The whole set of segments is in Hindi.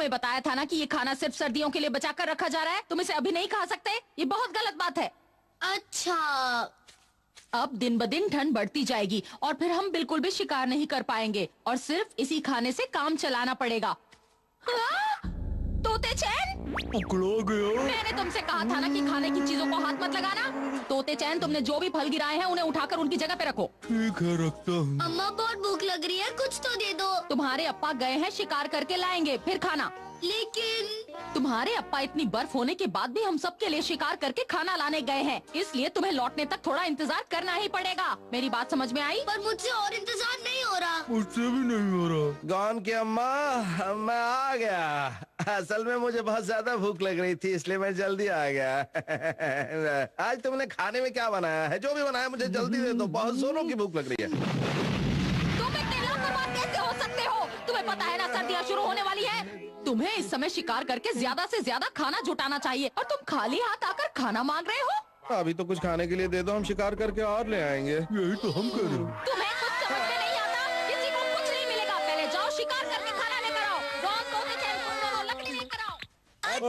तुम्हें बताया था ना कि ये खाना सिर्फ सर्दियों के लिए बचा कर रखा जा रहा है। तुम इसे अभी नहीं खा सकते, ये बहुत गलत बात है। अच्छा, अब दिन ब दिन ठंड बढ़ती जाएगी और फिर हम बिल्कुल भी शिकार नहीं कर पाएंगे और सिर्फ इसी खाने से काम चलाना पड़ेगा। तोते चैन, पकड़ा गया। मैंने तुमसे कहा था ना कि खाने की चीजों को हाथ मत लगाना। तोते चैन, तुमने जो भी फल गिराए हैं उन्हें उठाकर उनकी जगह पे रखो। ठीक है, रखता हूँ। अम्मा बहुत भूख लग रही है, कुछ तो दे दो। तुम्हारे अप्पा गए हैं शिकार करके लाएंगे, फिर खाना। लेकिन तुम्हारे अप्पा इतनी बर्फ होने के बाद भी हम सब के लिए शिकार करके खाना लाने गए हैं, इसलिए तुम्हें लौटने तक थोड़ा इंतजार करना ही पड़ेगा। मेरी बात समझ में आई? पर मुझसे और इंतजार नहीं हो रहा। मुझसे भी नहीं हो रहा। गॉन की अम्मा, मैं आ गया। असल में मुझे बहुत ज्यादा भूख लग रही थी, इसलिए मैं जल्दी आ गया। आज तुमने खाने में क्या बनाया है? जो भी बनाया मुझे जल्दी दे दो, बहुत जोरों की भूख लग रही है। तुम इतने लापरवाह कैसे हो सकते हो? तुम्हें पता है ना सर्दियाँ शुरू होने वाली है। तुम्हें इस समय शिकार करके ज्यादा से ज्यादा खाना जुटाना चाहिए और तुम खाली हाथ आकर खाना मांग रहे हो। अभी तो कुछ खाने के लिए दे दो, हम शिकार करके और ले आएंगे। यही तो हम कर रहे हैं। तुम्हें कुछ समझ में नहीं आता, किसी को कुछ नहीं मिलेगा। पहले जाओ शिकार करके खाना लेकर आओ। गॉन, तोते चैन, तुम दोनों लकड़ी लेकर आओ।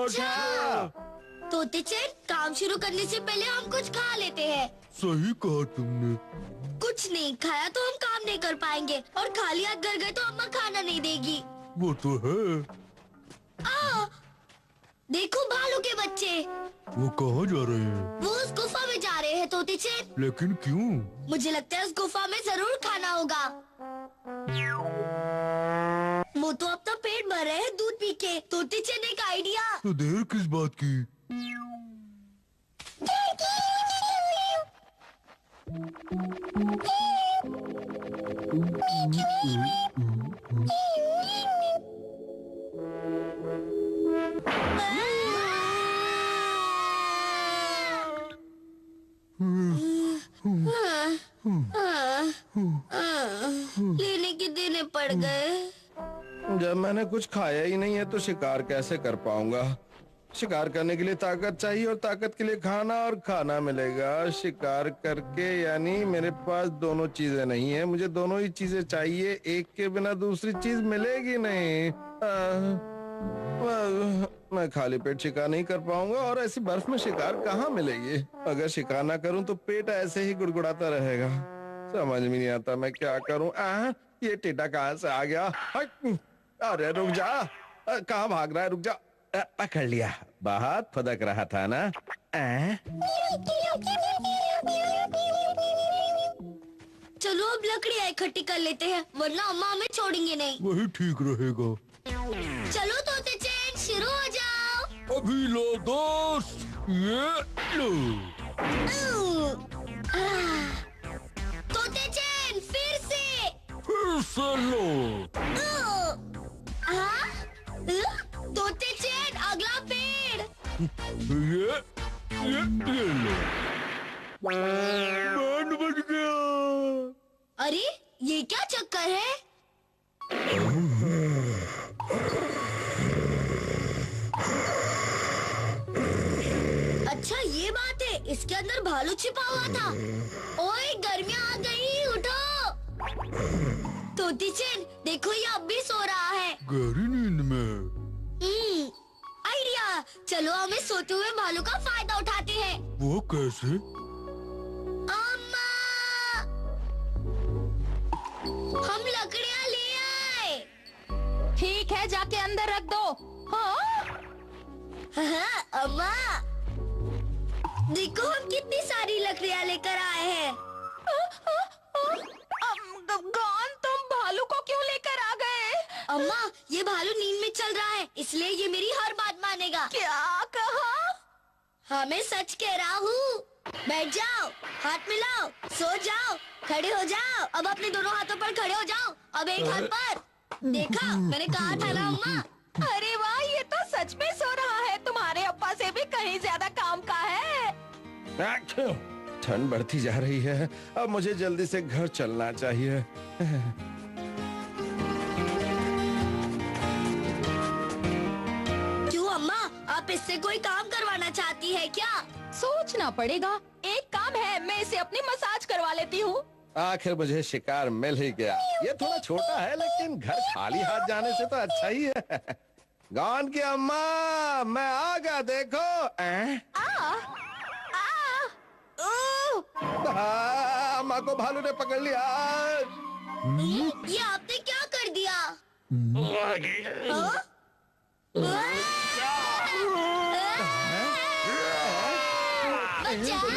अच्छा, तोते चैन, काम शुरू करने से पहले हम कुछ खा लेते हैं। सही कहा तुमने। कुछ नहीं खाया तो हम काम नहीं कर पाएंगे और खाली हाथ घर गए तो अम्मा खाना नहीं देगी। वो तो है। देखो भालू के बच्चे, वो कहाँ जा रहे हैं? वो उस गुफा में जा रहे हैं तोते चैन। लेकिन क्यों? मुझे लगता है उस गुफा में जरूर खाना होगा। वो तो अपना पेट भर रहे हैं दूध पी के। तोते चैन, एक आइडिया। तो देर किस बात की? लेने के देने पड़ गए। जब मैंने कुछ खाया ही नहीं है तो शिकार कैसे कर पाऊंगा? शिकार करने के लिए ताकत चाहिए और ताकत के लिए खाना, और खाना मिलेगा शिकार करके। यानी मेरे पास दोनों चीजें नहीं है। मुझे दोनों ही चीजें चाहिए, एक के बिना दूसरी चीज मिलेगी नहीं। मैं खाली पेट शिकार नहीं कर पाऊंगा और ऐसी बर्फ में शिकार कहाँ मिलेगी? अगर शिकार ना करूं तो पेट ऐसे ही गुड़गुड़ाता रहेगा। समझ में नहीं आता मैं क्या करूं। ये टेढ़ा कहाँ से आ गया? अरे रुक जा, कहाँ भाग रहा है? रुक जा। पकड़ लिया, बहुत फदक रहा था ना। चलो अब लकड़ियाँ इकट्ठी कर लेते हैं, वरना अम्मा हमें छोड़ेंगे नहीं। वही ठीक रहेगा। चलो तोते चैन, शुरू हो जाओ। अभी लो दोस्त, ये लो। तोते चैन, फिर से लो। तोते चैन, अगला पेड़। ये लो। बैंड बज गया। अरे ये क्या चक्कर है? अच्छा ये बात है, इसके अंदर भालू छिपा हुआ था। ओए गर्मियाँ आ गई, उठो। तोती चैन, देखो ये अब भी सो रहा है। गहरी नींद में। आइडिया, चलो हमें सोते हुए भालू का फायदा उठाते हैं। वो कैसे? अम्मा, हम लकड़ियाँ ले आए। ठीक है, जाके अंदर रख दो। हाँ? अम्मा, देखो हम कितनी सारी लकड़ियाँ लेकर आए हैं। गॉन, तुम भालू को क्यों लेकर आ गए? अम्मा, ये भालू नींद में चल रहा है, इसलिए ये मेरी हर बात मानेगा। क्या कहा? हाँ, मैं सच कह रहा हूँ। बैठ जाओ, हाथ मिलाओ, सो जाओ, खड़े हो जाओ। अब अपने दोनों हाथों पर खड़े हो जाओ। अब एक हाथ पर। देखा, मैंने कहा था ना अम्मा। अरे वाह, ये तो सच में सो रहा है। तुम्हारे अप्पा से भी कहीं ज्यादा काम का है। ठंड बढ़ती जा रही है, अब मुझे जल्दी से घर चलना चाहिए। क्यों अम्मा, आप इससे कोई काम करवाना चाहती है क्या? सोचना पड़ेगा। एक काम है, मैं इसे अपनी मसाज करवा लेती हूँ। आखिर मुझे शिकार मिल ही गया। ये थोड़ा छोटा है लेकिन घर खाली हाथ जाने से तो अच्छा ही है। गॉन की अम्मा, मैं आ गया देखो। अम्मा को भालू ने पकड़ लिया। ये आपने क्या कर दिया? हाँ? बचाओ!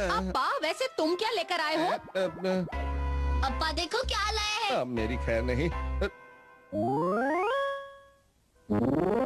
अब्बा, वैसे तुम क्या लेकर आए हो? अप्पा देखो क्या लाए हैं। अब मेरी खैर नहीं।